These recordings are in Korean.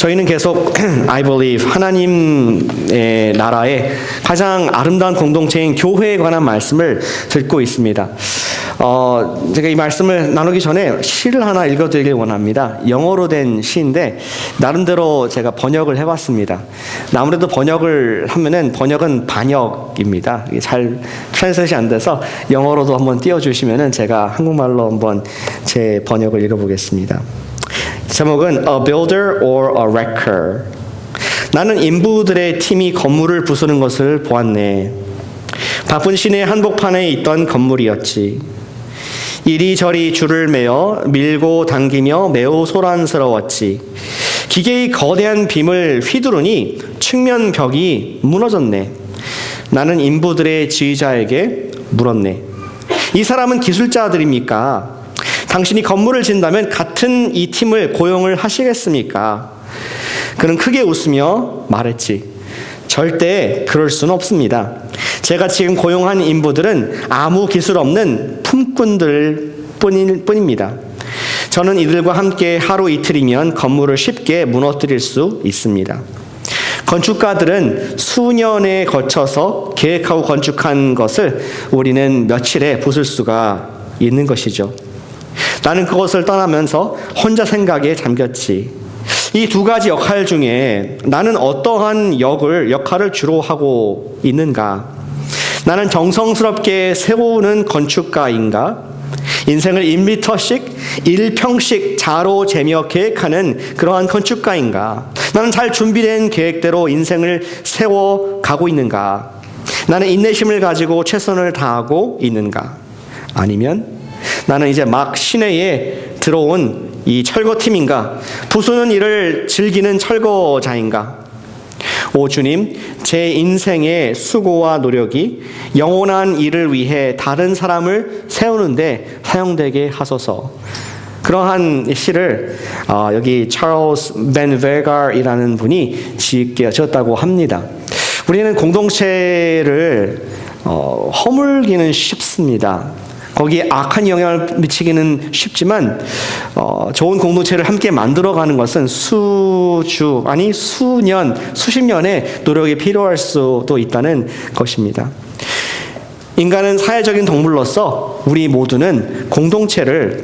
저희는 계속 I believe 하나님의 나라의 가장 아름다운 공동체인 교회에 관한 말씀을 듣고 있습니다. 제가 이 말씀을 나누기 전에 시를 하나 읽어드리길 원합니다. 영어로 된 시인데 나름대로 제가 번역을 해봤습니다. 아무래도 번역을 하면은 번역은 반역입니다. 이게 잘 트랜스레이션이 안 돼서 영어로도 한번 띄워주시면은 제가 한국말로 한번 제 번역을 읽어보겠습니다. 제목은 A Builder or a Wrecker. 나는 인부들의 팀이 건물을 부수는 것을 보았네. 바쁜 시내 한복판에 있던 건물이었지. 이리저리 줄을 매어 밀고 당기며 매우 소란스러웠지. 기계의 거대한 빔을 휘두르니 측면 벽이 무너졌네. 나는 인부들의 지휘자에게 물었네. 이 사람은 기술자들입니까? 당신이 건물을 짓는다면 같은 이 팀을 고용을 하시겠습니까? 그는 크게 웃으며 말했지. 절대 그럴 수는 없습니다. 제가 지금 고용한 인부들은 아무 기술 없는 품꾼들 뿐입니다. 저는 이들과 함께 하루 이틀이면 건물을 쉽게 무너뜨릴 수 있습니다. 건축가들은 수년에 거쳐서 계획하고 건축한 것을 우리는 며칠에 부술 수가 있는 것이죠. 나는 그것을 떠나면서 혼자 생각에 잠겼지. 이 두 가지 역할 중에 나는 어떠한 역할을 주로 하고 있는가? 나는 정성스럽게 세우는 건축가인가? 인생을 1m씩 1평씩 자로 재며 계획하는 그러한 건축가인가? 나는 잘 준비된 계획대로 인생을 세워가고 있는가? 나는 인내심을 가지고 최선을 다하고 있는가? 아니면 나는 이제 막 시내에 들어온 이 철거팀인가? 부수는 일을 즐기는 철거자인가? 오 주님, 제 인생의 수고와 노력이 영원한 일을 위해 다른 사람을 세우는데 사용되게 하소서. 그러한 시를 여기 찰스 벤 베가이라는 분이 지었다고 합니다. 우리는 공동체를 허물기는 쉽습니다. 거기에 악한 영향을 미치기는 쉽지만 좋은 공동체를 함께 만들어가는 것은 수년, 수십 년의 노력이 필요할 수도 있다는 것입니다. 인간은 사회적인 동물로서 우리 모두는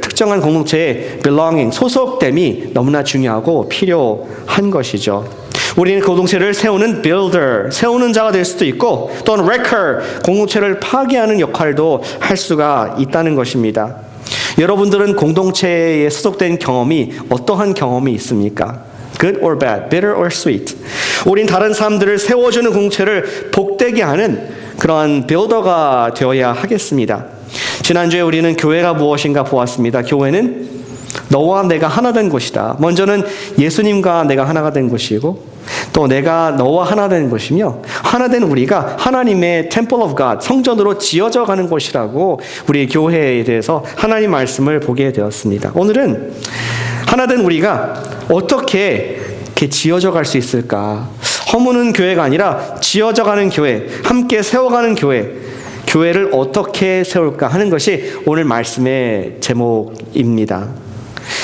특정한 공동체에 belonging, 소속됨이 너무나 중요하고 필요한 것이죠. 우리는 공동체를 세우는 builder, 세우는 자가 될 수도 있고 또는 wrecker, 공동체를 파괴하는 역할도 할 수가 있다는 것입니다. 여러분들은 공동체에 소속된 경험이 어떠한 경험이 있습니까? Good or bad, bitter or sweet. 우린 다른 사람들을 세워주는 공동체를 복되게 하는 그러한 builder가 되어야 하겠습니다. 지난주에 우리는 교회가 무엇인가 보았습니다. 교회는 너와 내가 하나 된 곳이다. 먼저는 예수님과 내가 하나가 된 곳이고 또 내가 너와 하나 된 것이며 하나 된 우리가 하나님의 Temple of God, 성전으로 지어져 가는 곳이라고 우리 교회에 대해서 하나님 말씀을 보게 되었습니다. 오늘은 하나 된 우리가 어떻게 이렇게 지어져 갈 수 있을까? 허무는 교회가 아니라 지어져 가는 교회, 함께 세워가는 교회를 어떻게 세울까 하는 것이 오늘 말씀의 제목입니다.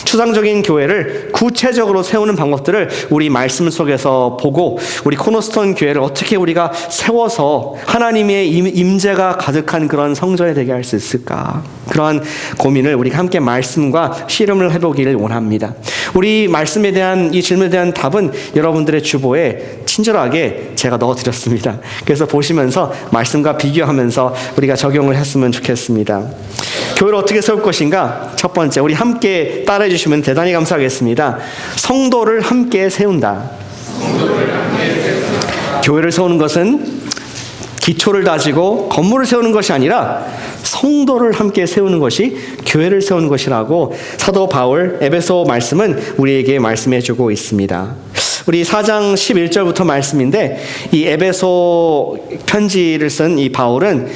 추상적인 교회를 구체적으로 세우는 방법들을 우리 말씀 속에서 보고 우리 코너스톤 교회를 어떻게 우리가 세워서 하나님의 임재가 가득한 그런 성전이 되게 할 수 있을까? 그러한 고민을 우리가 함께 말씀과 씨름을 해보기를 원합니다. 우리 말씀에 대한 이 질문에 대한 답은 여러분들의 주보에 친절하게 제가 넣어드렸습니다. 그래서 보시면서 말씀과 비교하면서 우리가 적용을 했으면 좋겠습니다. 교회를 어떻게 세울 것인가? 첫 번째, 우리 함께 따라해 주시면 대단히 감사하겠습니다. 성도를 함께 세운다. 교회를 세우는 것은 기초를 다지고 건물을 세우는 것이 아니라 성도를 함께 세우는 것이 교회를 세우는 것이라고 사도 바울 에베소 말씀은 우리에게 말씀해 주고 있습니다. 우리 4장 11절부터 말씀인데 이 에베소 편지를 쓴 이 바울은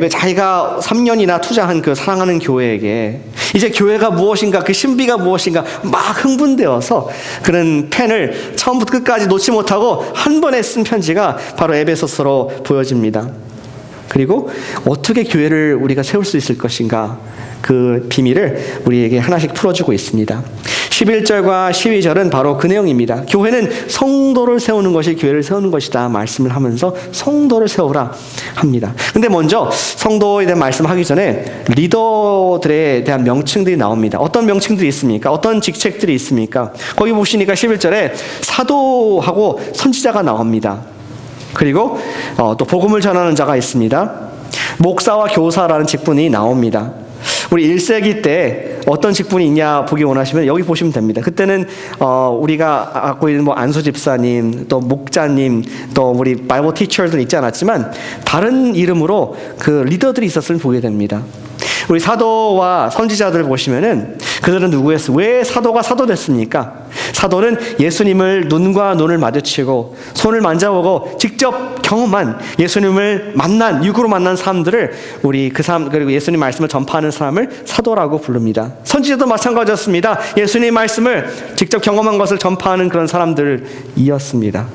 자기가 3년이나 투자한 그 사랑하는 교회에게 이제 교회가 무엇인가, 그 신비가 무엇인가 막 흥분되어서 그는 펜을 처음부터 끝까지 놓지 못하고 한 번에 쓴 편지가 바로 에베소서로 보여집니다. 그리고 어떻게 교회를 우리가 세울 수 있을 것인가, 그 비밀을 우리에게 하나씩 풀어주고 있습니다. 11절과 12절은 바로 그 내용입니다. 교회는 성도를 세우는 것이 교회를 세우는 것이다 말씀을 하면서 성도를 세우라 합니다. 근데 먼저 성도에 대한 말씀하기 전에 리더들에 대한 명칭들이 나옵니다. 어떤 명칭들이 있습니까? 어떤 직책들이 있습니까? 거기 보시니까 11절에 사도하고 선지자가 나옵니다. 그리고 또 복음을 전하는 자가 있습니다. 목사와 교사라는 직분이 나옵니다. 우리 1세기 때 어떤 직분이 있냐 보기 원하시면 여기 보시면 됩니다. 그때는 우리가 갖고 있는 뭐 안수 집사님, 또 목자님, 또 우리 바이블 티처들은 있지 않았지만 다른 이름으로 그 리더들이 있었음을 보게 됩니다. 우리 사도와 선지자들을 보시면은 그들은 누구였어요? 왜 사도가 사도 됐습니까? 사도는 예수님을 눈과 눈을 마주치고 손을 만져보고 직접 경험한 예수님을 만난 육으로 만난 사람들을 우리 그 사람 그리고 예수님 말씀을 전파하는 사람을 사도라고 부릅니다. 선지자도 마찬가지였습니다. 예수님 말씀을 직접 경험한 것을 전파하는 그런 사람들이었습니다.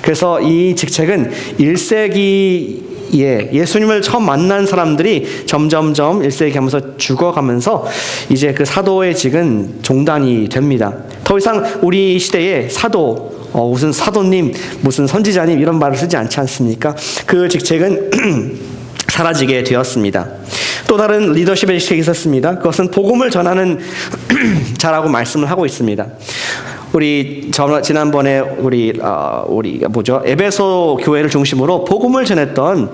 그래서 이 직책은 1세기 예수님을 처음 만난 사람들이 점점점 1세기 하면서 죽어가면서 이제 그 사도의 직은 종단이 됩니다. 더 이상 우리 시대에 사도, 무슨 사도님, 무슨 선지자님 이런 말을 쓰지 않지 않습니까? 그 직책은 사라지게 되었습니다. 또 다른 리더십의 직책이 있었습니다. 그것은 복음을 전하는 자라고 말씀을 하고 있습니다. 우리 지난번에 우리가 뭐죠? 에베소 교회를 중심으로 복음을 전했던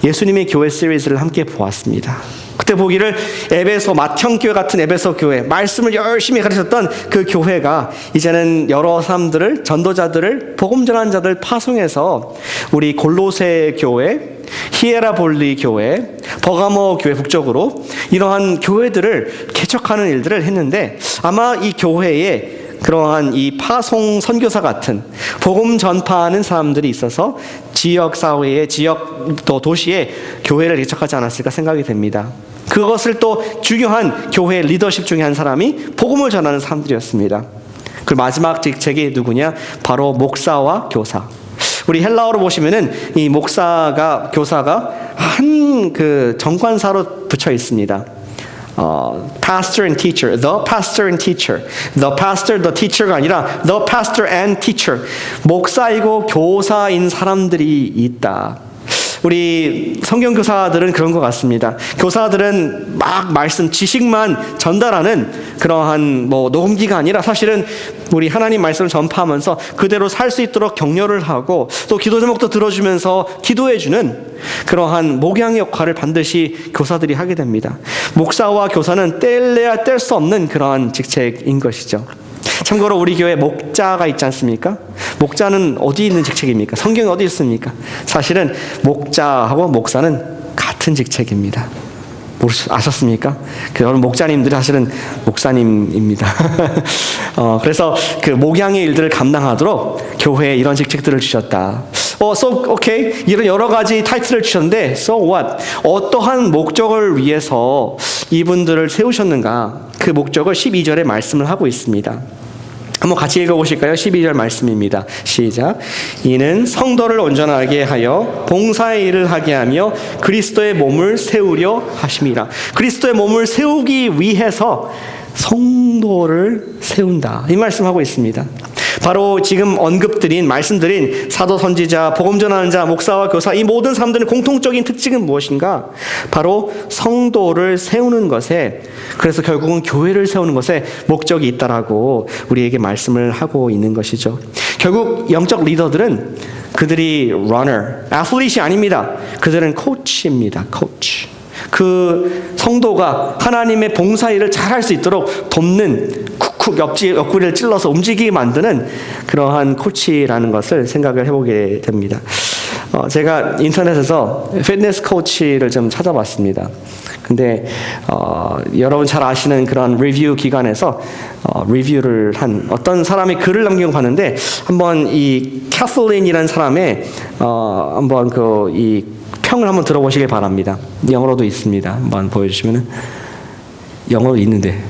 예수님의 교회 시리즈를 함께 보았습니다. 그때 보기를 에베소 맏형교회 같은 에베소 교회, 말씀을 열심히 가르쳤던 그 교회가 이제는 여러 사람들을, 전도자들을, 복음 전하는 자들 파송해서 우리 골로새 교회, 히에라볼리 교회, 버가모 교회 북쪽으로 이러한 교회들을 개척하는 일들을 했는데 아마 이 교회에 그러한 이 파송 선교사 같은 복음 전파하는 사람들이 있어서 지역 사회에 지역 또 도시에 교회를 개척하지 않았을까 생각이 됩니다. 그것을 또 중요한 교회 리더십 중에 한 사람이 복음을 전하는 사람들이었습니다. 그 마지막 직책이 누구냐? 바로 목사와 교사. 우리 헬라어로 보시면은 이 목사가 교사가 한 그 정관사로 붙여 있습니다. pastor and teacher, the pastor and teacher, the pastor, the teacher가 아니라 the pastor and teacher, 목사이고 교사인 사람들이 있다. 우리 성경 교사들은 그런 것 같습니다. 교사들은 막 말씀 지식만 전달하는 그러한 뭐 녹음기가 아니라 사실은 우리 하나님 말씀을 전파하면서 그대로 살 수 있도록 격려를 하고 또 기도 제목도 들어주면서 기도해주는 그러한 목양의 역할을 반드시 교사들이 하게 됩니다. 목사와 교사는 뗄래야 뗄 수 없는 그러한 직책인 것이죠. 참고로 우리 교회 목자가 있지 않습니까? 목자는 어디 있는 직책입니까? 성경에 어디 있습니까? 사실은 목자하고 목사는 같은 직책입니다. 아셨습니까? 여러분 목자님들이 사실은 목사님입니다. 그래서 그 목양의 일들을 감당하도록 교회에 이런 직책들을 주셨다. okay. 이런 여러 가지 타이틀을 주셨는데, so what? 어떠한 목적을 위해서 이분들을 세우셨는가? 그 목적을 12절에 말씀을 하고 있습니다. 한번 같이 읽어보실까요? 12절 말씀입니다. 시작. 이는 성도를 온전하게 하여 봉사의 일을 하게 하며 그리스도의 몸을 세우려 하심이라. 그리스도의 몸을 세우기 위해서 성도를 세운다. 이 말씀하고 있습니다. 바로 지금 언급드린 말씀드린 사도 선지자, 복음 전하는 자, 목사와 교사 이 모든 사람들의 공통적인 특징은 무엇인가? 바로 성도를 세우는 것에, 그래서 결국은 교회를 세우는 것에 목적이 있다라고 우리에게 말씀을 하고 있는 것이죠. 결국 영적 리더들은 그들이 runner, athlete이 아닙니다. 그들은 코치입니다. 코치. 그 성도가 하나님의 봉사일을 잘할 수 있도록 돕는 쿡쿡 옆구리를 찔러서 움직이게 만드는 그러한 코치라는 것을 생각을 해보게 됩니다. 제가 인터넷에서 피트니스 코치를 좀 찾아봤습니다. 근데 여러분 잘 아시는 그런 리뷰 기관에서 리뷰를 한 어떤 사람이 글을 남긴 거 봤는데 한번 이 캐슬린이라는 사람의 한번 이 평을 한번 들어보시길 바랍니다. 영어로도 있습니다. 한번 보여주시면은 영어로 있는데.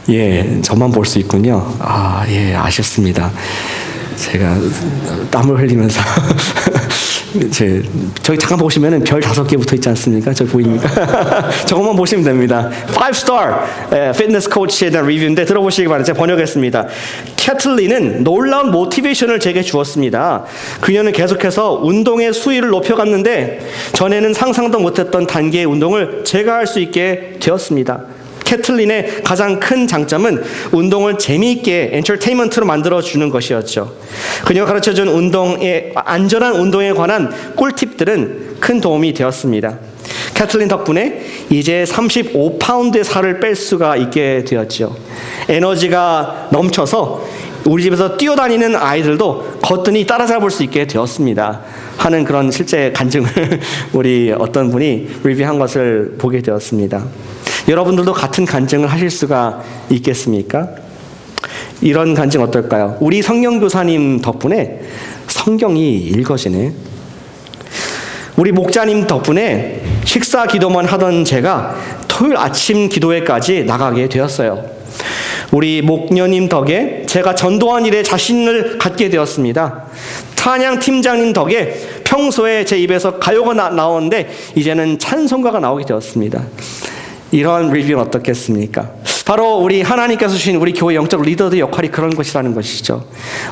예, 저만 볼 수 있군요. 예, 아쉽습니다. 제가 땀을 흘리면서 저기 잠깐 보시면은 별 5개 붙어 있지 않습니까? 저 보입니까? 저것만 보시면 됩니다. 5-star 피트니스 코치에 대한 리뷰인데 들어보시기 바랍니다. 제가 번역했습니다. 캐틀린은 놀라운 모티베이션을 제게 주었습니다. 그녀는 계속해서 운동의 수위를 높여갔는데 전에는 상상도 못했던 단계의 운동을 제가 할 수 있게 되었습니다. 캐틀린의 가장 큰 장점은 운동을 재미있게 엔터테인먼트로 만들어주는 것이었죠. 그녀가 가르쳐준 안전한 운동에 관한 꿀팁들은 큰 도움이 되었습니다. 캐틀린 덕분에 이제 35파운드의 살을 뺄 수가 있게 되었죠. 에너지가 넘쳐서 우리 집에서 뛰어다니는 아이들도 거뜬히 따라잡을 수 있게 되었습니다 하는 그런 실제 간증을 우리 어떤 분이 리뷰한 것을 보게 되었습니다. 여러분들도 같은 간증을 하실 수가 있겠습니까? 이런 간증 어떨까요? 우리 성경교사님 덕분에 성경이 읽어지네. 우리 목자님 덕분에 식사 기도만 하던 제가 토요일 아침 기도회까지 나가게 되었어요. 우리 목녀님 덕에 제가 전도한 일에 자신을 갖게 되었습니다. 찬양 팀장님 덕에 평소에 제 입에서 가요가 나오는데 이제는 찬송가가 나오게 되었습니다. 이런 리뷰는 어떻겠습니까? 바로 우리 하나님께서 주신 우리 교회 영적 리더들의 역할이 그런 것이라는 것이죠.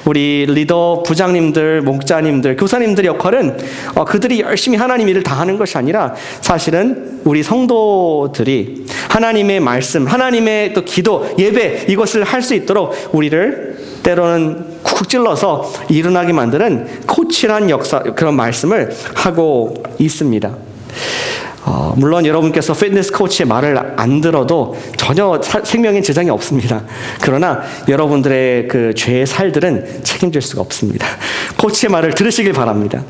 우리 리더 부장님들, 목자님들, 교사님들의 역할은 그들이 열심히 하나님 일을 다 하는 것이 아니라 사실은 우리 성도들이 하나님의 말씀, 하나님의 또 기도, 예배 이것을 할 수 있도록 우리를 때로는 쿡쿡 찔러서 일어나게 만드는 코치란 그런 말씀을 하고 있습니다. 물론 여러분께서 피트니스 코치의 말을 안 들어도 전혀 생명에 지장이 없습니다. 그러나 여러분들의 그 죄의 살들은 책임질 수가 없습니다. 코치의 말을 들으시길 바랍니다.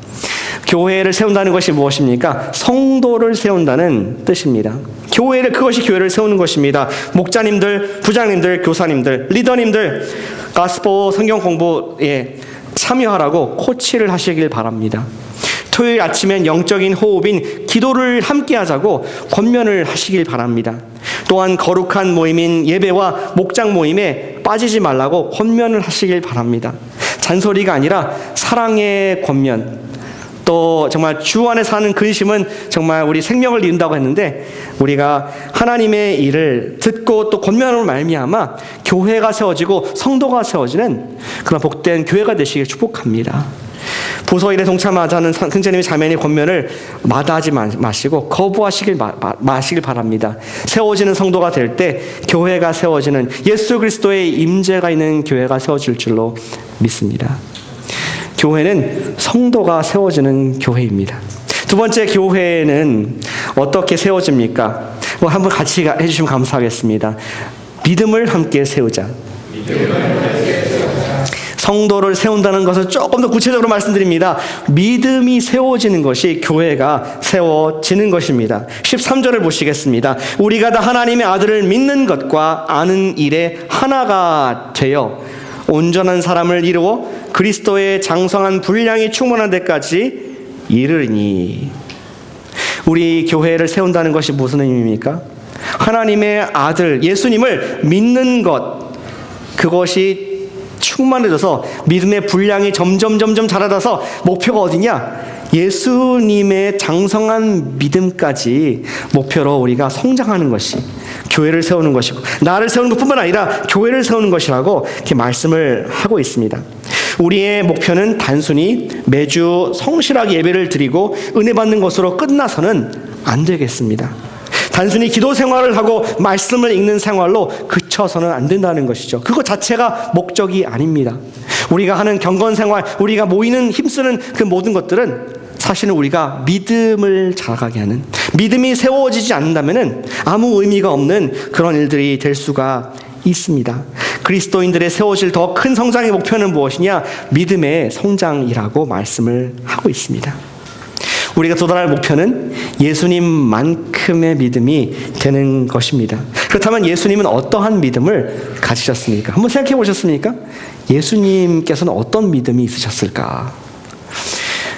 교회를 세운다는 것이 무엇입니까? 성도를 세운다는 뜻입니다. 그것이 교회를 세우는 것입니다. 목자님들, 부장님들, 교사님들, 리더님들, 가스포 성경 공부에 참여하라고 코치를 하시길 바랍니다. 토요일 아침엔 영적인 호흡인 기도를 함께 하자고 권면을 하시길 바랍니다. 또한 거룩한 모임인 예배와 목장 모임에 빠지지 말라고 권면을 하시길 바랍니다. 잔소리가 아니라 사랑의 권면, 또 정말 주 안에 사는 근심은 정말 우리 생명을 이룬다고 했는데 우리가 하나님의 일을 듣고 또 권면으로 말미암아 교회가 세워지고 성도가 세워지는 그런 복된 교회가 되시길 축복합니다. 부서일에 동참하자는 형제님의 자매의 권면을 마다하지 마시고 거부하시길 마시길 바랍니다. 세워지는 성도가 될 때 교회가 세워지는 예수 그리스도의 임재가 있는 교회가 세워질 줄로 믿습니다. 교회는 성도가 세워지는 교회입니다. 두 번째, 교회는 어떻게 세워집니까? 한번 같이 해주시면 감사하겠습니다. 믿음을 함께 세우자. 성도를 세운다는 것을 조금 더 구체적으로 말씀드립니다. 믿음이 세워지는 것이 교회가 세워지는 것입니다. 13절을 보시겠습니다. 우리가 다 하나님의 아들을 믿는 것과 아는 일에 하나가 되어 온전한 사람을 이루어 그리스도의 장성한 분량이 충만한 데까지 이르니. 우리 교회를 세운다는 것이 무슨 의미입니까? 하나님의 아들 예수님을 믿는 것, 그것이 충만해져서 믿음의 분량이 점점 자라서 목표가 어디냐? 예수님의 장성한 믿음까지 목표로 우리가 성장하는 것이 교회를 세우는 것이고, 나를 세우는 것뿐만 아니라 교회를 세우는 것이라고 이렇게 말씀을 하고 있습니다. 우리의 목표는 단순히 매주 성실하게 예배를 드리고 은혜 받는 것으로 끝나서는 안 되겠습니다. 단순히 기도 생활을 하고 말씀을 읽는 생활로 그쳐서는 안 된다는 것이죠. 그것 자체가 목적이 아닙니다. 우리가 하는 경건 생활, 우리가 모이는 힘쓰는 그 모든 것들은 사실은 우리가 믿음을 자라가게 하는, 믿음이 세워지지 않는다면 아무 의미가 없는 그런 일들이 될 수가 있습니다. 그리스도인들의 세워질 더 큰 성장의 목표는 무엇이냐? 믿음의 성장이라고 말씀을 하고 있습니다. 우리가 도달할 목표는 예수님만큼의 믿음이 되는 것입니다. 그렇다면 예수님은 어떠한 믿음을 가지셨습니까? 한번 생각해 보셨습니까? 예수님께서는 어떤 믿음이 있으셨을까?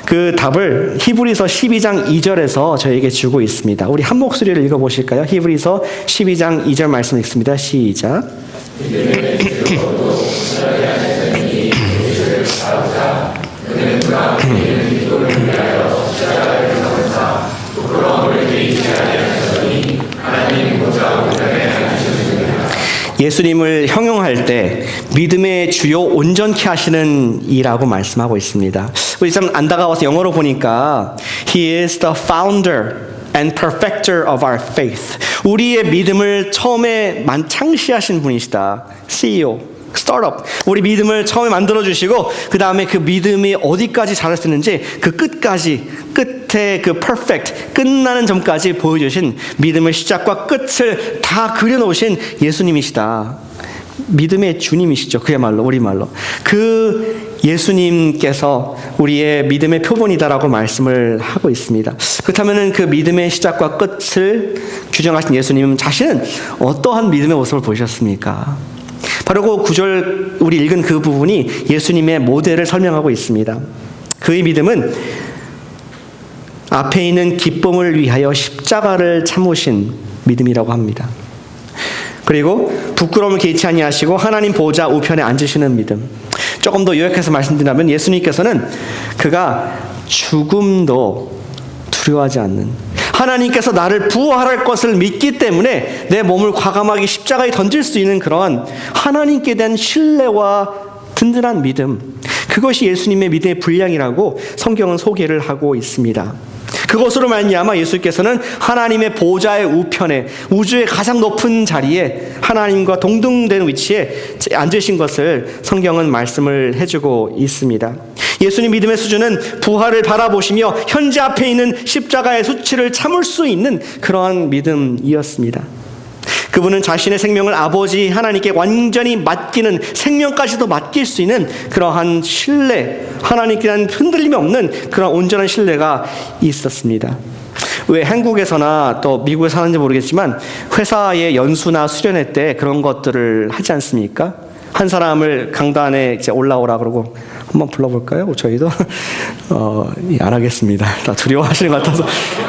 그 답을 히브리서 12장 2절에서 저에게 주고 있습니다. 우리 한 목소리를 읽어보실까요? 히브리서 12장 2절 말씀 읽습니다. 시작. 예수님을 형용할 때 믿음의 주요 온전케 하시는 이라고 말씀하고 있습니다. 우리 참 안타까워서 영어로 보니까 He is the founder and perfecter of our faith. 우리의 믿음을 처음에 창시하신 분이시다. CEO, 스타트업. 우리 믿음을 처음에 만들어주시고 그 다음에 그 믿음이 어디까지 자랄 수 있는지 그 끝까지, 끝에 그 perfect, 끝나는 점까지 보여주신 믿음의 시작과 끝을 다 그려놓으신 예수님이시다. 믿음의 주님이시죠. 그야말로 우리말로. 그 예수님께서 우리의 믿음의 표본이다라고 말씀을 하고 있습니다. 그렇다면 그 믿음의 시작과 끝을 규정하신 예수님 자신은 어떠한 믿음의 모습을 보이셨습니까? 바로 그 구절 우리 읽은 그 부분이 예수님의 모델을 설명하고 있습니다. 그의 믿음은 앞에 있는 기쁨을 위하여 십자가를 참으신 믿음이라고 합니다. 그리고 부끄러움을 개의치 아니하시고 하나님 보좌 우편에 앉으시는 믿음. 조금 더 요약해서 말씀드리면 예수님께서는 그가 죽음도 두려워하지 않는, 하나님께서 나를 부활할 것을 믿기 때문에 내 몸을 과감하게 십자가에 던질 수 있는 그런 하나님께 대한 신뢰와 든든한 믿음, 그것이 예수님의 믿음의 분량이라고 성경은 소개를 하고 있습니다. 그것으로 말미암아 예수께서는 하나님의 보좌의 우편에, 우주의 가장 높은 자리에 하나님과 동등된 위치에 앉으신 것을 성경은 말씀을 해주고 있습니다. 예수님 믿음의 수준은 부활을 바라보시며 현재 앞에 있는 십자가의 수치를 참을 수 있는 그러한 믿음이었습니다. 그분은 자신의 생명을 아버지 하나님께 완전히 맡기는, 생명까지도 맡길 수 있는 그러한 신뢰, 하나님께 대한 흔들림이 없는 그런 온전한 신뢰가 있었습니다. 왜 한국에서나 또 미국에서 하는지 모르겠지만 회사의 연수나 수련회 때 그런 것들을 하지 않습니까? 한 사람을 강단에 이제 올라오라 그러고 한번 불러볼까요? 저희도 안 하겠습니다. 다 두려워하시는 것 같아서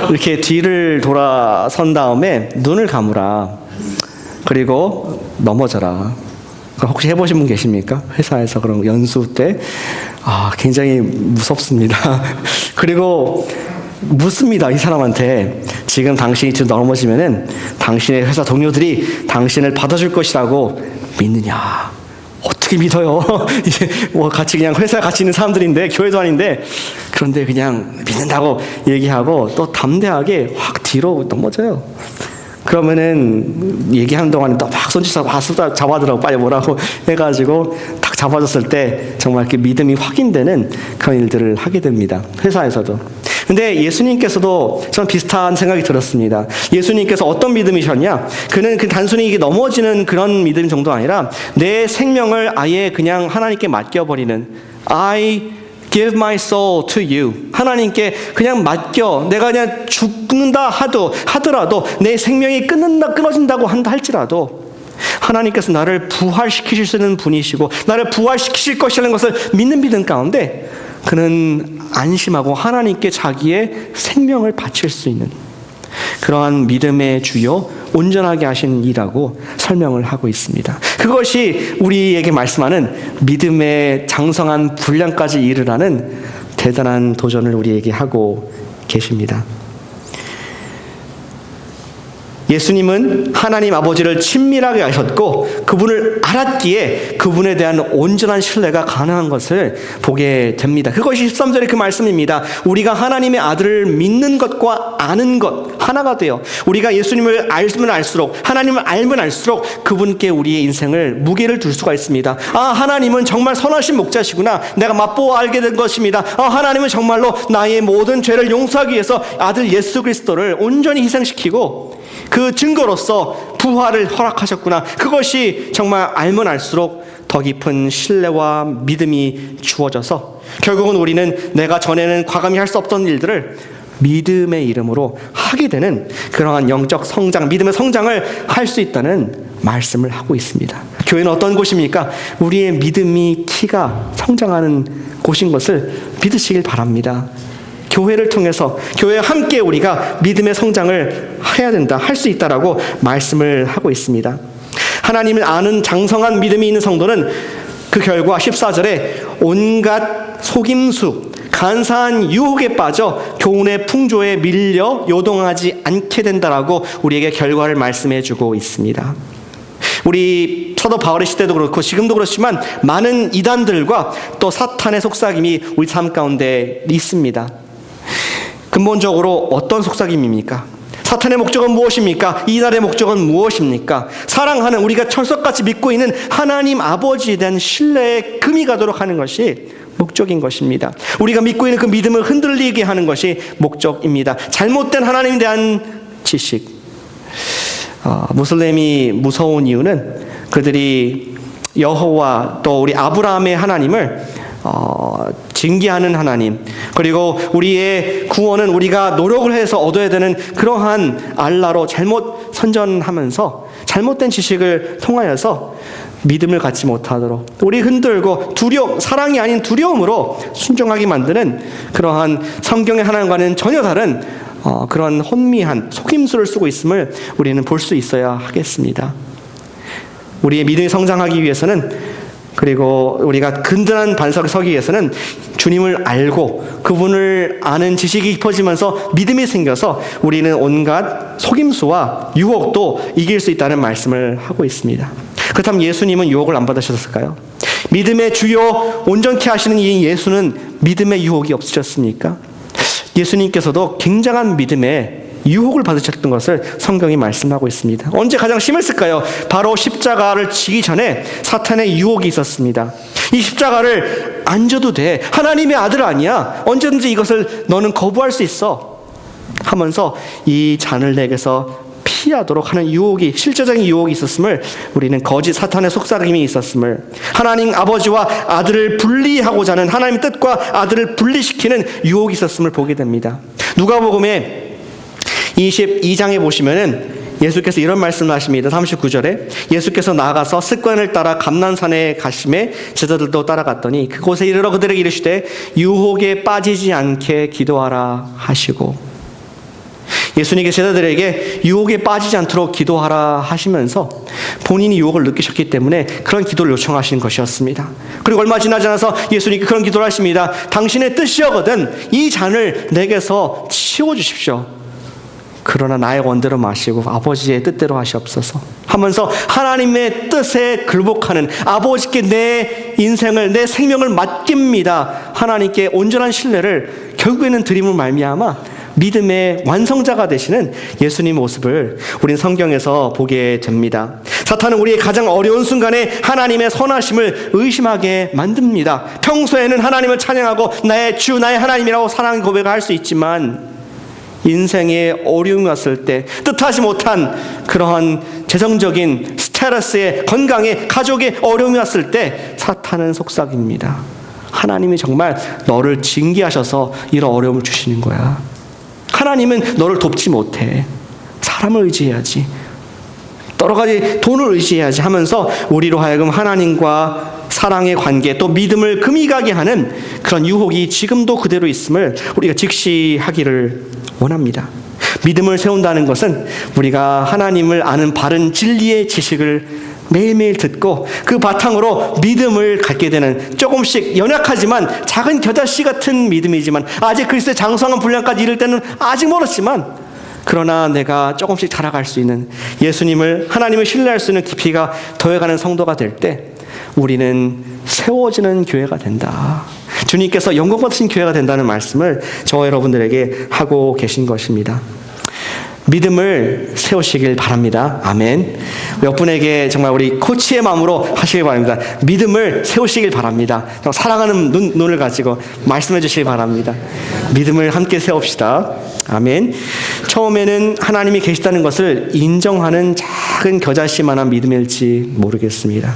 이렇게 뒤를 돌아선 다음에 눈을 감으라. 그리고 넘어져라. 혹시 해보신 분 계십니까? 회사에서 그런 연수 때 굉장히 무섭습니다. 그리고 묻습니다. 이 사람한테 지금 당신이 넘어지면은 당신의 회사 동료들이 당신을 받아줄 것이라고 믿느냐? 어떻게 믿어요? 이제 뭐 같이 그냥 회사에 같이 있는 사람들인데 교회도 아닌데, 그런데 그냥 믿는다고 얘기하고 또 담대하게 확 뒤로 넘어져요. 그러면은 얘기하는 동안에 또 막 손짓 잡아더라고, 빨리 뭐라고 해가지고 딱 잡아줬을 때 정말 이렇게 믿음이 확인되는 그런 일들을 하게 됩니다. 회사에서도. 근데 예수님께서도 저는 비슷한 생각이 들었습니다. 예수님께서 어떤 믿음이셨냐? 그는 단순히 이게 넘어지는 그런 믿음 정도 아니라 내 생명을 아예 그냥 하나님께 맡겨버리는, I give my soul to you. 하나님께 그냥 맡겨. 내가 그냥 죽는다 하더라도 내 생명이 끊어진다고 한다 할지라도 하나님께서 나를 부활시키실 수 있는 분이시고 나를 부활시키실 것이라는 것을 믿는 믿음 가운데 그는 안심하고 하나님께 자기의 생명을 바칠 수 있는 그러한 믿음의 주요 온전하게 하신 이라고 설명을 하고 있습니다. 그것이 우리에게 말씀하는 믿음의 장성한 분량까지 이르라는 대단한 도전을 우리에게 하고 계십니다. 예수님은 하나님 아버지를 친밀하게 아셨고 그분을 알았기에 그분에 대한 온전한 신뢰가 가능한 것을 보게 됩니다. 그것이 13절의 그 말씀입니다. 우리가 하나님의 아들을 믿는 것과 아는 것 하나가 돼요. 우리가 예수님을 알면 알수록, 하나님을 알면 알수록 그분께 우리의 인생을 무게를 둘 수가 있습니다. 하나님은 정말 선하신 목자시구나. 내가 맛보아 알게 된 것입니다. 하나님은 정말로 나의 모든 죄를 용서하기 위해서 아들 예수 그리스도를 온전히 희생시키고 그 증거로서 부활을 허락하셨구나. 그것이 정말 알면 알수록 더 깊은 신뢰와 믿음이 주어져서 결국은 우리는 내가 전에는 과감히 할 수 없던 일들을 믿음의 이름으로 하게 되는 그러한 영적 성장, 믿음의 성장을 할 수 있다는 말씀을 하고 있습니다. 교회는 어떤 곳입니까? 우리의 믿음이 키가 성장하는 곳인 것을 믿으시길 바랍니다. 교회를 통해서 교회와 함께 우리가 믿음의 성장을 해야 된다, 할 수 있다라고 말씀을 하고 있습니다. 하나님을 아는 장성한 믿음이 있는 성도는 그 결과 14절에 온갖 속임수, 간사한 유혹에 빠져 교훈의 풍조에 밀려 요동하지 않게 된다라고 우리에게 결과를 말씀해 주고 있습니다. 우리 사도 바울의 시대도 그렇고 지금도 그렇지만 많은 이단들과 또 사탄의 속삭임이 우리 삶 가운데 있습니다. 근본적으로 어떤 속삭임입니까? 사탄의 목적은 무엇입니까? 이날의 목적은 무엇입니까? 사랑하는 우리가 철석같이 믿고 있는 하나님 아버지에 대한 신뢰에 금이 가도록 하는 것이 목적인 것입니다. 우리가 믿고 있는 그 믿음을 흔들리게 하는 것이 목적입니다. 잘못된 하나님에 대한 지식. 무슬림이 무서운 이유는 그들이 여호와 또 우리 아브라함의 하나님을 징계하는 하나님, 그리고 우리의 구원은 우리가 노력을 해서 얻어야 되는 그러한 알라로 잘못 선전하면서 잘못된 지식을 통하여서 믿음을 갖지 못하도록 우리 흔들고 사랑이 아닌 두려움으로 순종하게 만드는 그러한 성경의 하나님과는 전혀 다른 그런 혼미한 속임수를 쓰고 있음을 우리는 볼 수 있어야 하겠습니다. 우리의 믿음이 성장하기 위해서는, 그리고 우리가 든든한 반석에 서기 위해서는 주님을 알고 그분을 아는 지식이 깊어지면서 믿음이 생겨서 우리는 온갖 속임수와 유혹도 이길 수 있다는 말씀을 하고 있습니다. 그렇다면 예수님은 유혹을 안 받으셨을까요? 믿음의 주요 온전케 하시는 이 예수는 믿음의 유혹이 없으셨습니까? 예수님께서도 굉장한 믿음의 유혹을 받으셨던 것을 성경이 말씀하고 있습니다. 언제 가장 심했을까요? 바로 십자가를 지기 전에 사탄의 유혹이 있었습니다. 이 십자가를 안 져도 돼. 하나님의 아들 아니야. 언제든지 이것을 너는 거부할 수 있어. 하면서 이 잔을 내게서 피하도록 하는 유혹이, 실제적인 유혹이 있었음을, 우리는 거짓 사탄의 속삭임이 있었음을, 하나님 아버지와 아들을 분리하고자 하는 하나님의 뜻과 아들을 분리시키는 유혹이 있었음을 보게 됩니다. 누가복음에 22장에 보시면은 예수께서 이런 말씀을 하십니다. 39절에 예수께서 나아가서 습관을 따라 감난산에 가심에 제자들도 따라갔더니 그곳에 이르러 그들에게 이르시되 유혹에 빠지지 않게 기도하라 하시고, 예수님께 제자들에게 유혹에 빠지지 않도록 기도하라 하시면서 본인이 유혹을 느끼셨기 때문에 그런 기도를 요청하신 것이었습니다. 그리고 얼마 지나지 않아서 예수님께 그런 기도를 하십니다. 당신의 뜻이여거든 이 잔을 내게서 치워주십시오. 그러나 나의 원대로 마시고 아버지의 뜻대로 하시옵소서 하면서 하나님의 뜻에 굴복하는, 아버지께 내 인생을, 내 생명을 맡깁니다. 하나님께 온전한 신뢰를 결국에는 드림을 말미암아 믿음의 완성자가 되시는 예수님 모습을 우린 성경에서 보게 됩니다. 사탄은 우리의 가장 어려운 순간에 하나님의 선하심을 의심하게 만듭니다. 평소에는 하나님을 찬양하고 나의 주, 나의 하나님이라고 사랑 고백을 할 수 있지만 인생에 어려움이 왔을 때, 뜻하지 못한 그러한 재정적인 스트레스에, 건강에, 가족에 어려움이 왔을 때 사탄은 속삭입니다. 하나님이 정말 너를 징계하셔서 이런 어려움을 주시는 거야. 하나님은 너를 돕지 못해. 사람을 의지해야지. 여러 가지 돈을 의지해야지 하면서 우리로 하여금 하나님과 사랑의 관계, 또 믿음을 금이 가게 하는 그런 유혹이 지금도 그대로 있음을 우리가 직시하기를 원합니다. 믿음을 세운다는 것은 우리가 하나님을 아는 바른 진리의 지식을 매일매일 듣고 그 바탕으로 믿음을 갖게 되는, 조금씩 연약하지만 작은 겨자씨 같은 믿음이지만, 아직 그리스도의 장성한 분량까지 이를 때는 아직 멀었지만, 그러나 내가 조금씩 자라갈 수 있는, 예수님을, 하나님을 신뢰할 수 있는 깊이가 더해가는 성도가 될 때 우리는 세워지는 교회가 된다. 주님께서 영광 받으신 교회가 된다는 말씀을 저와 여러분들에게 하고 계신 것입니다. 믿음을 세우시길 바랍니다. 아멘. 몇 분에게 정말 우리 코치의 마음으로 하시길 바랍니다. 믿음을 세우시길 바랍니다. 사랑하는 눈을 가지고 말씀해 주시길 바랍니다. 믿음을 함께 세웁시다. 아멘. 처음에는 하나님이 계시다는 것을 인정하는 작은 겨자씨만한 믿음일지 모르겠습니다.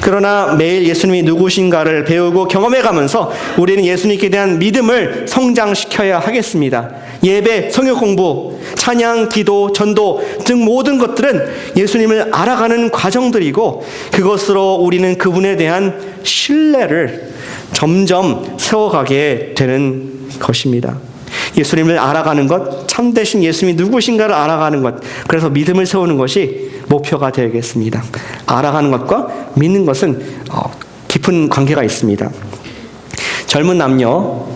그러나 매일 예수님이 누구신가를 배우고 경험해가면서 우리는 예수님께 대한 믿음을 성장시켜야 하겠습니다. 예배, 성경 공부, 찬양, 기도, 전도 등 모든 것들은 예수님을 알아가는 과정들이고, 그것으로 우리는 그분에 대한 신뢰를 점점 세워가게 되는 것입니다. 예수님을 알아가는 것, 참되신 예수님이 누구신가를 알아가는 것, 그래서 믿음을 세우는 것이 목표가 되겠습니다. 알아가는 것과 믿는 것은 깊은 관계가 있습니다. 젊은 남녀,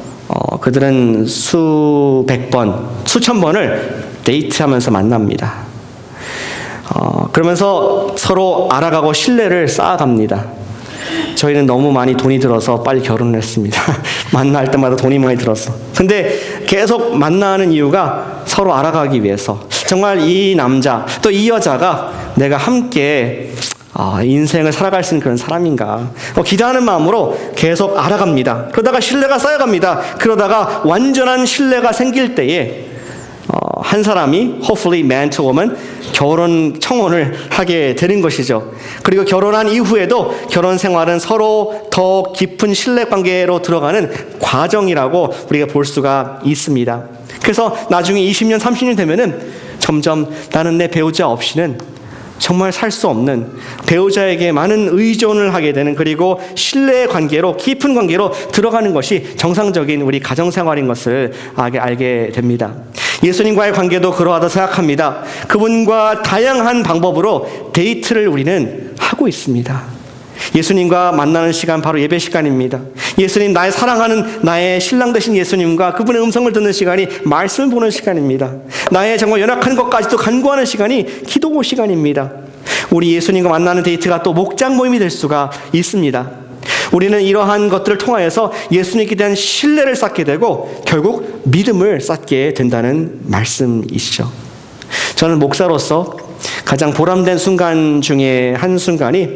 그들은 수백 번, 수천 번을 데이트하면서 만납니다. 그러면서 서로 알아가고 신뢰를 쌓아갑니다. 저희는 너무 많이 돈이 들어서 빨리 결혼을 했습니다. 만날 때마다 돈이 많이 들었어. 근데 계속 만나는 이유가 서로 알아가기 위해서. 정말 이 남자 또 이 여자가 내가 함께 인생을 살아갈 수 있는 그런 사람인가 기대하는 마음으로 계속 알아갑니다. 그러다가 신뢰가 쌓여갑니다. 그러다가 완전한 신뢰가 생길 때에 한 사람이 hopefully man to woman 결혼 청혼을 하게 되는 것이죠. 그리고 결혼한 이후에도 결혼 생활은 서로 더 깊은 신뢰 관계로 들어가는 과정이라고 우리가 볼 수가 있습니다. 그래서 나중에 20년, 30년 되면은 점점 나는 내 배우자 없이는 정말 살 수 없는 배우자에게 많은 의존을 하게 되는 그리고 신뢰의 관계로 깊은 관계로 들어가는 것이 정상적인 우리 가정생활인 것을 알게 됩니다. 예수님과의 관계도 그러하다 생각합니다. 그분과 다양한 방법으로 데이트를 우리는 하고 있습니다. 예수님과 만나는 시간 바로 예배 시간입니다. 예수님 나의 사랑하는 나의 신랑 되신 예수님과 그분의 음성을 듣는 시간이 말씀을 보는 시간입니다. 나의 정말 연약한 것까지도 간구하는 시간이 기도 시간입니다. 우리 예수님과 만나는 데이트가 또 목장 모임이 될 수가 있습니다. 우리는 이러한 것들을 통하여서 예수님께 대한 신뢰를 쌓게 되고 결국 믿음을 쌓게 된다는 말씀이시죠. 저는 목사로서 가장 보람된 순간 중에 한 순간이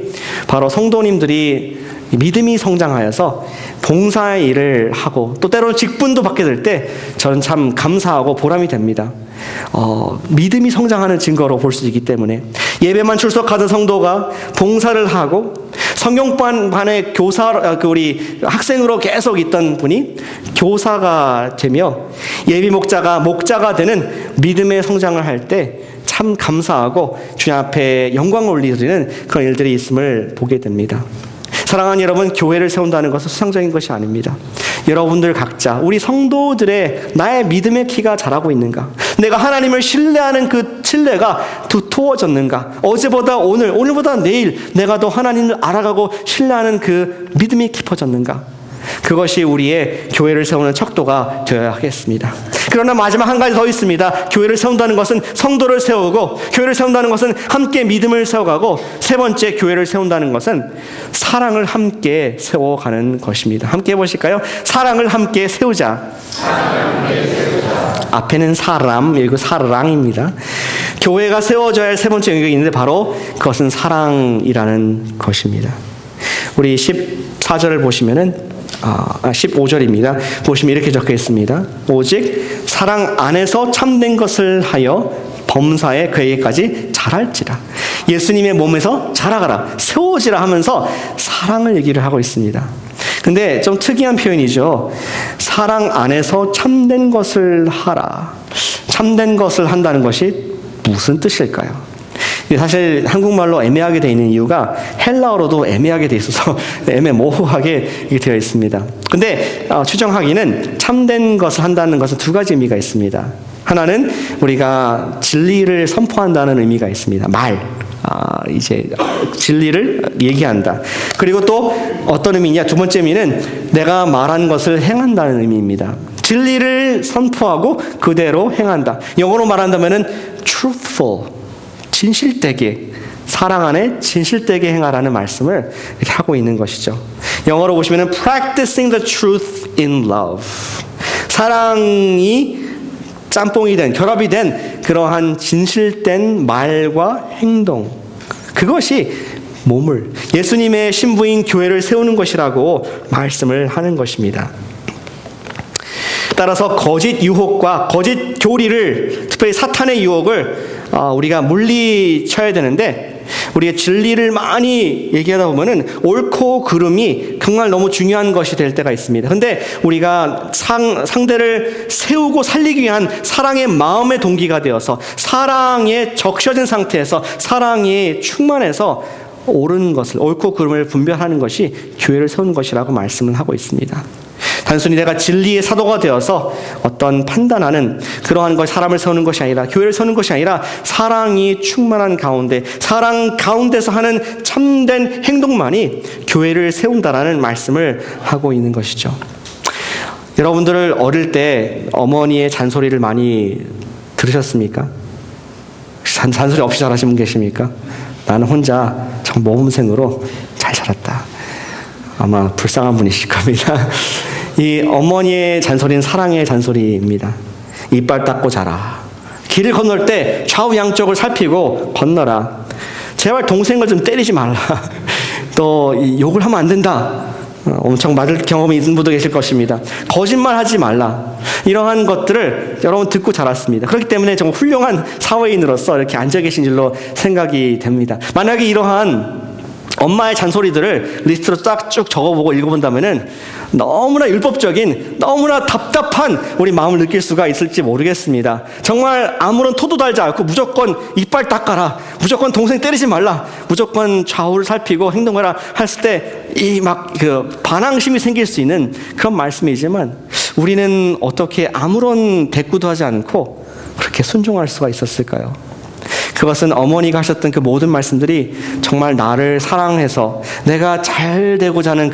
바로 성도님들이 믿음이 성장하여서 봉사의 일을 하고 또 때로는 직분도 받게 될 때 저는 참 감사하고 보람이 됩니다. 믿음이 성장하는 증거로 볼 수 있기 때문에 예배만 출석하던 성도가 봉사를 하고 성경반의 교사, 우리 학생으로 계속 있던 분이 교사가 되며 예비 목자가 되는 믿음의 성장을 할 때 참 감사하고 주님 앞에 영광을 올리는 그런 일들이 있음을 보게 됩니다. 사랑하는 여러분, 교회를 세운다는 것은 수상적인 것이 아닙니다. 여러분들 각자 우리 성도들의 나의 믿음의 키가 자라고 있는가? 내가 하나님을 신뢰하는 그 신뢰가 두터워졌는가? 어제보다 오늘보다 내일 내가 더 하나님을 알아가고 신뢰하는 그 믿음이 깊어졌는가? 그것이 우리의 교회를 세우는 척도가 되어야 하겠습니다. 그러나 마지막 한 가지 더 있습니다. 교회를 세운다는 것은 성도를 세우고, 교회를 세운다는 것은 함께 믿음을 세워가고, 세 번째 교회를 세운다는 것은 사랑을 함께 세워가는 것입니다. 함께 해보실까요? 사랑을 함께 세우자. 앞에는 사람, 여기 사랑입니다. 교회가 세워져야 할 세 번째 영역이 있는데 바로 그것은 사랑이라는 것입니다. 우리 14절을 보시면은 15절입니다. 보시면 이렇게 적혀 있습니다. 오직 사랑 안에서 참된 것을 하여 범사에 그에게까지 자랄지라. 예수님의 몸에서 자라가라, 세워지라 하면서 사랑을 얘기를 하고 있습니다. 근데 좀 특이한 표현이죠. 사랑 안에서 참된 것을 하라. 참된 것을 한다는 것이 무슨 뜻일까요? 사실 한국말로 애매하게 되어 있는 이유가 헬라어로도 애매하게 되어 있어서 애매모호하게 되어 있습니다. 근데 추정하기는 참된 것을 한다는 것은 두 가지 의미가 있습니다. 하나는 우리가 진리를 선포한다는 의미가 있습니다. 이제 진리를 얘기한다. 그리고 또 어떤 의미냐? 두 번째 의미는 내가 말한 것을 행한다는 의미입니다. 진리를 선포하고 그대로 행한다. 영어로 말한다면은 truthful, 진실되게, 사랑 안에 진실되게 행하라는 말씀을 이렇게 하고 있는 것이죠. 영어로 보시면은 practicing the truth in love. 사랑이 짬뽕이 된, 결합이 된 그러한 진실된 말과 행동. 그것이 몸을, 예수님의 신부인 교회를 세우는 것이라고 말씀을 하는 것입니다. 따라서 거짓 유혹과 거짓 교리를, 특별히 사탄의 유혹을 우리가 물리쳐야 되는데, 우리가 진리를 많이 얘기하다 보면은 옳고 그름이 정말 너무 중요한 것이 될 때가 있습니다. 근데 우리가 상대를 세우고 살리기 위한 사랑의 마음의 동기가 되어서, 사랑에 적셔진 상태에서 사랑이 충만해서 옳은 것을, 옳고 그름을 분별하는 것이 교회를 세우는 것이라고 말씀을 하고 있습니다. 단순히 내가 진리의 사도가 되어서 어떤 판단하는 그러한 것, 사람을 세우는 것이 아니라, 교회를 세우는 것이 아니라 사랑이 충만한 가운데, 사랑 가운데서 하는 참된 행동만이 교회를 세운다라는 말씀을 하고 있는 것이죠. 여러분들을 어릴 때 어머니의 잔소리를 많이 들으셨습니까? 잔소리 없이 자라신 분 계십니까? 나는 혼자 정 모범생으로 잘 자랐다. 아마 불쌍한 분이실 겁니다. 이 어머니의 잔소리는 사랑의 잔소리입니다. 이빨 닦고 자라. 길을 건널 때 좌우 양쪽을 살피고 건너라. 제발 동생을 좀 때리지 말라. 또 욕을 하면 안 된다. 엄청 맞을 경험이 있는 분도 계실 것입니다. 거짓말하지 말라. 이러한 것들을 여러분 듣고 자랐습니다. 그렇기 때문에 정말 훌륭한 사회인으로서 이렇게 앉아 계신 줄로 생각이 됩니다. 만약에 이러한 엄마의 잔소리들을 리스트로 딱 쭉 적어보고 읽어본다면은 너무나 율법적인, 너무나 답답한 우리 마음을 느낄 수가 있을지 모르겠습니다. 정말 아무런 토도 달지 않고 무조건 이빨 닦아라, 무조건 동생 때리지 말라, 무조건 좌우를 살피고 행동하라 했을 때 이 막 그 반항심이 생길 수 있는 그런 말씀이지만 우리는 어떻게 아무런 대꾸도 하지 않고 그렇게 순종할 수가 있었을까요? 그것은 어머니가 하셨던 그 모든 말씀들이 정말 나를 사랑해서 내가 잘 되고자 하는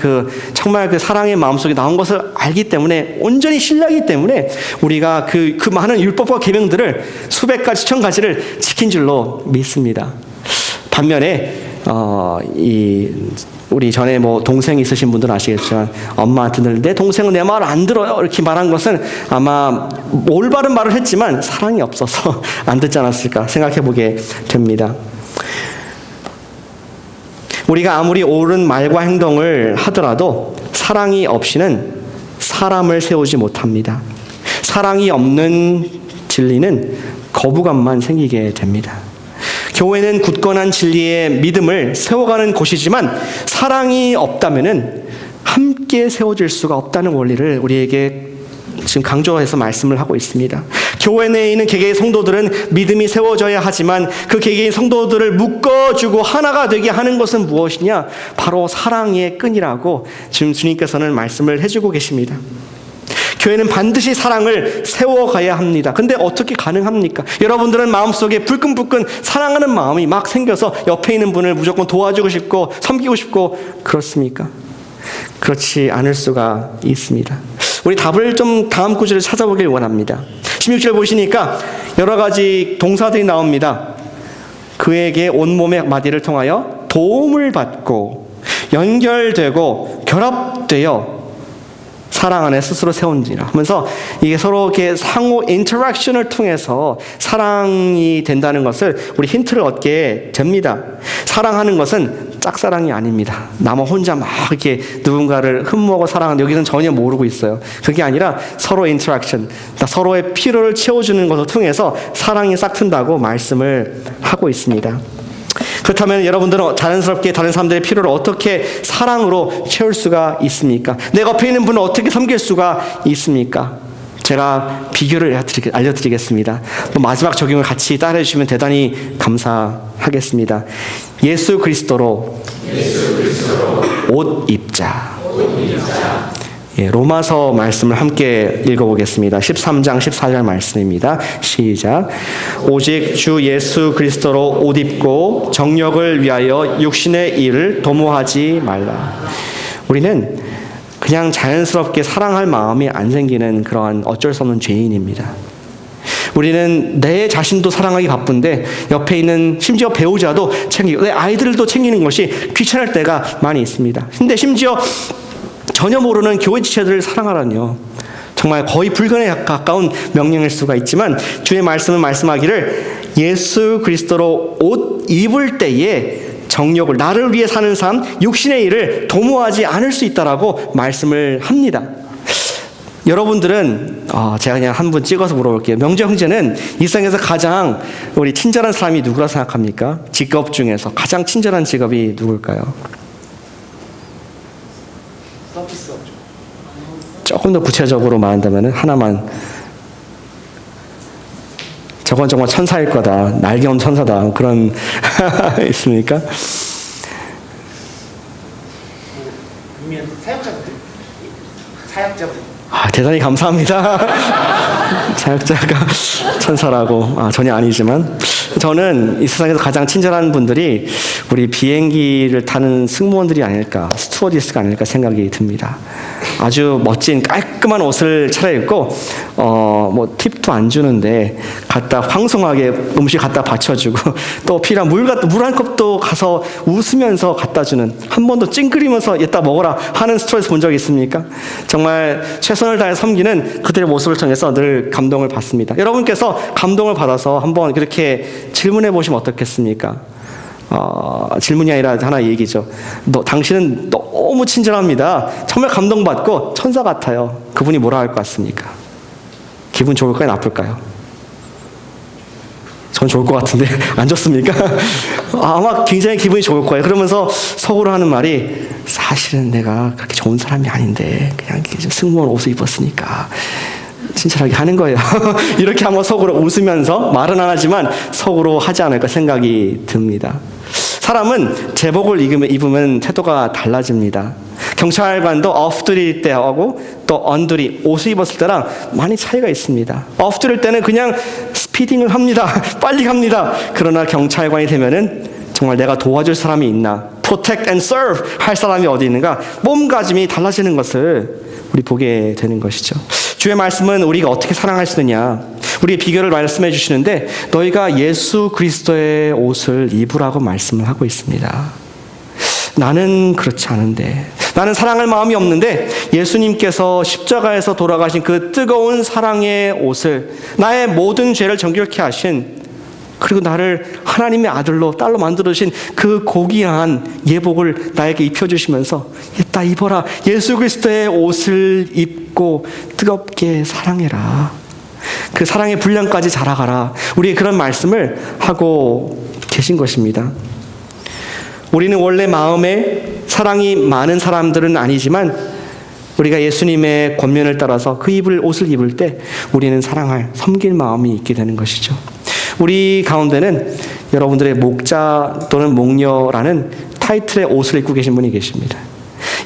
정말 그 사랑의 마음속에 나온 것을 알기 때문에, 온전히 신뢰하기 때문에 우리가 그 많은 율법과 계명들을 수백 가지, 천 가지를 지킨 줄로 믿습니다. 반면에 우리 전에 동생 있으신 분들은 아시겠지만 엄마한테 늘 내 동생은 내 말 안 들어요 이렇게 말한 것은 아마 올바른 말을 했지만 사랑이 없어서 안 듣지 않았을까 생각해 보게 됩니다. 우리가 아무리 옳은 말과 행동을 하더라도 사랑이 없이는 사람을 세우지 못합니다. 사랑이 없는 진리는 거부감만 생기게 됩니다. 교회는 굳건한 진리의 믿음을 세워가는 곳이지만 사랑이 없다면은 함께 세워질 수가 없다는 원리를 우리에게 지금 강조해서 말씀을 하고 있습니다. 교회 내에 있는 개개의 성도들은 믿음이 세워져야 하지만 그 개개의 성도들을 묶어주고 하나가 되게 하는 것은 무엇이냐? 바로 사랑의 끈이라고 지금 주님께서는 말씀을 해주고 계십니다. 교회는 반드시 사랑을 세워가야 합니다. 근데 어떻게 가능합니까? 여러분들은 마음속에 불끈불끈 사랑하는 마음이 막 생겨서 옆에 있는 분을 무조건 도와주고 싶고 섬기고 싶고 그렇습니까? 그렇지 않을 수가 있습니다. 우리 답을 좀 다음 구절을 찾아보길 원합니다. 16절 보시니까 여러 가지 동사들이 나옵니다. 그에게 온몸의 마디를 통하여 도움을 받고 연결되고 결합되어 사랑 안에 스스로 세운지라 하면서 이게 서로 이렇게 상호 인터랙션을 통해서 사랑이 된다는 것을 우리 힌트를 얻게 됩니다. 사랑하는 것은 짝사랑이 아닙니다. 나만 혼자 막 이렇게 누군가를 흠모하고 사랑하는, 여기는 전혀 모르고 있어요. 그게 아니라 서로 인터랙션, 서로의 필요를 채워주는 것을 통해서 사랑이 싹튼다고 말씀을 하고 있습니다. 그렇다면 여러분들은 자연스럽게 다른 사람들의 필요를 어떻게 사랑으로 채울 수가 있습니까? 내 옆에 있는 분을 어떻게 섬길 수가 있습니까? 제가 비교를 알려드리겠습니다. 마지막 적용을 같이 따라해 주시면 대단히 감사하겠습니다. 예수 그리스도로 옷 입자. 로마서 말씀을 함께 읽어보겠습니다. 13장 14절 말씀입니다. 시작. 오직 주 예수 그리스도로 옷 입고 정욕을 위하여 육신의 일을 도모하지 말라. 우리는 그냥 자연스럽게 사랑할 마음이 안 생기는 그러한 어쩔 수 없는 죄인입니다. 우리는 내 자신도 사랑하기 바쁜데 옆에 있는 심지어 배우자도 챙기고 내 아이들도 챙기는 것이 귀찮을 때가 많이 있습니다. 근데 심지어 전혀 모르는 교회 지체들을 사랑하라니요. 정말 거의 불가능에 가까운 명령일 수가 있지만 주의 말씀은 말씀하기를 예수 그리스도로 옷 입을 때에 정욕을, 나를 위해 사는 삶, 육신의 일을 도모하지 않을 수 있다라고 말씀을 합니다. 여러분들은 제가 그냥 한 분 찍어서 물어볼게요. 명재 형제는 이 세상에서 가장 우리 친절한 사람이 누구라 생각합니까? 직업 중에서 가장 친절한 직업이 누굴까요? 조금 더 구체적으로 말한다면 하나만, 저건 정말 천사일 거다, 날개 온 천사다, 그런 있습니까? 사역자분. 대단히 감사합니다. 사역자가 천사라고. 전혀 아니지만 저는 이 세상에서 가장 친절한 분들이 우리 비행기를 타는 승무원들이 아닐까, 스튜어디스가 아닐까 생각이 듭니다. 아주 멋진 깔끔한 옷을 차려입고 뭐 팁도 안 주는데 갖다 황송하게 음식 갖다 받쳐주고 또 필요한 물 한 컵도 가서 웃으면서 갖다 주는, 한 번도 찡그리면서 얘따 먹어라 하는 스토리에서 본 적이 있습니까? 정말 최선을 다해 섬기는 그들의 모습을 통해서 늘 감동을 받습니다. 여러분께서 감동을 받아서 한번 그렇게 질문해 보시면 어떻겠습니까? 질문이 아니라 하나 얘기죠. 당신은 너무 친절합니다. 정말 감동받고 천사 같아요. 그분이 뭐라 할 것 같습니까? 기분 좋을까요? 나쁠까요? 전 좋을 것 같은데 안 좋습니까? 아마 굉장히 기분이 좋을 거예요. 그러면서 속으로 하는 말이, 사실은 내가 그렇게 좋은 사람이 아닌데 그냥 승무원 옷을 입었으니까 친절하게 하는 거예요. 이렇게 한번 속으로 웃으면서, 말은 안 하지만 속으로 하지 않을까 생각이 듭니다. 사람은 제복을 입으면 태도가 달라집니다. 경찰관도 엎드릴 때하고 또 엉두리, 옷을 입었을 때랑 많이 차이가 있습니다. 엎드릴 때는 그냥 스피딩을 합니다. 빨리 갑니다. 그러나 경찰관이 되면은 정말 내가 도와줄 사람이 있나, protect and serve 할 사람이 어디 있는가, 몸가짐이 달라지는 것을 우리 보게 되는 것이죠. 주의 말씀은 우리가 어떻게 사랑할 수 있느냐, 우리의 비결을 말씀해 주시는데, 너희가 예수 그리스도의 옷을 입으라고 말씀을 하고 있습니다. 나는 그렇지 않은데, 나는 사랑할 마음이 없는데 예수님께서 십자가에서 돌아가신 그 뜨거운 사랑의 옷을, 나의 모든 죄를 정결케 하신, 그리고 나를 하나님의 아들로, 딸로 만들어주신 그 고귀한 예복을 나에게 입혀주시면서, 나 입어라, 예수 그리스도의 옷을 입고 뜨겁게 사랑해라, 그 사랑의 분량까지 자라가라, 우리의 그런 말씀을 하고 계신 것입니다. 우리는 원래 마음에 사랑이 많은 사람들은 아니지만, 우리가 예수님의 권면을 따라서 그 옷을 입을 때 우리는 사랑할, 섬길 마음이 있게 되는 것이죠. 우리 가운데는 여러분들의 목자 또는 목녀라는 타이틀의 옷을 입고 계신 분이 계십니다.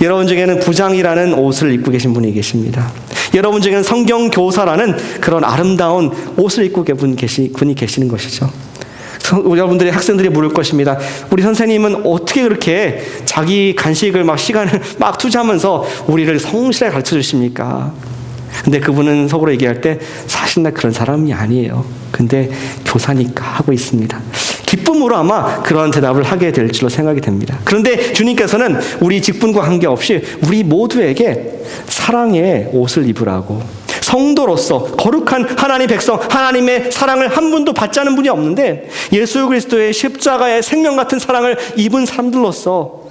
여러분 중에는 부장이라는 옷을 입고 계신 분이 계십니다. 여러분 중에는 성경교사라는 그런 아름다운 옷을 입고 계신 분이 계시는 것이죠. 여러분들의 학생들이 물을 것입니다. 우리 선생님은 어떻게 그렇게 자기 간식을 시간을 투자하면서 우리를 성실하게 가르쳐 주십니까? 근데 그분은 속으로 얘기할 때, 사실 나 그런 사람이 아니에요. 근데 교사니까 하고 있습니다. 기쁨으로 아마 그런 대답을 하게 될 줄로 생각이 됩니다. 그런데 주님께서는 우리 직분과 관계없이 우리 모두에게 사랑의 옷을 입으라고, 성도로서 거룩한 하나님 백성, 하나님의 사랑을 한 분도 받지 않은 분이 없는데 예수 그리스도의 십자가의 생명 같은 사랑을 입은 사람들로서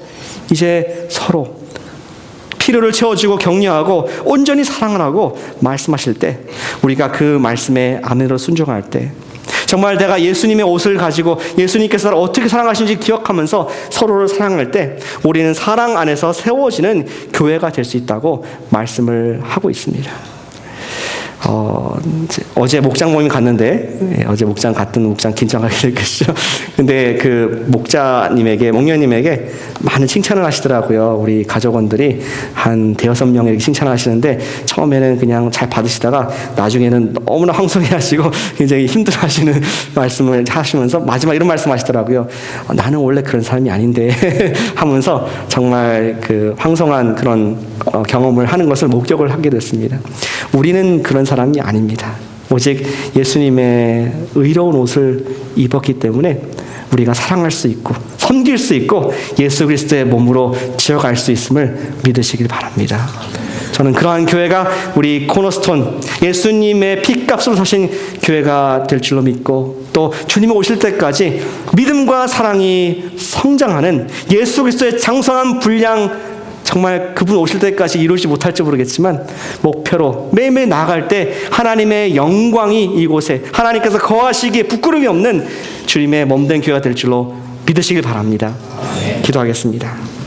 이제 서로 필요를 채워주고 격려하고 온전히 사랑을 하고 말씀하실 때, 우리가 그 말씀에 아멘으로 순종할 때, 정말 내가 예수님의 옷을 가지고 예수님께서 나를 어떻게 사랑하시는지 기억하면서 서로를 사랑할 때 우리는 사랑 안에서 세워지는 교회가 될 수 있다고 말씀을 하고 있습니다. 어제 목장 모임 갔는데, 어제 목장 긴장하게 될 것이죠. 근데 그 목녀님에게 많은 칭찬을 하시더라고요. 우리 가족원들이 한 5-6명에게 칭찬을 하시는데, 처음에는 그냥 잘 받으시다가 나중에는 너무나 황송해 하시고 굉장히 힘들어 하시는 말씀을 하시면서 마지막 이런 말씀 하시더라고요. 나는 원래 그런 사람이 아닌데 하면서 정말 그 황송한 그런 경험을 하는 것을 목격을 하게 됐습니다. 우리는 그런 사람이 아닙니다. 오직 예수님의 의로운 옷을 입었기 때문에 우리가 사랑할 수 있고 섬길 수 있고 예수 그리스도의 몸으로 지어갈 수 있음을 믿으시길 바랍니다. 저는 그러한 교회가 우리 코너스톤, 예수님의 피값으로 사신 교회가 될 줄로 믿고, 또 주님이 오실 때까지 믿음과 사랑이 성장하는 예수 그리스도의 장성한 분량, 정말 그분 오실 때까지 이루지 못할지 모르겠지만 목표로 매일매일 나아갈 때 하나님의 영광이 이곳에, 하나님께서 거하시기에 부끄러움이 없는 주님의 몸된 교회가 될 줄로 믿으시길 바랍니다. 기도하겠습니다.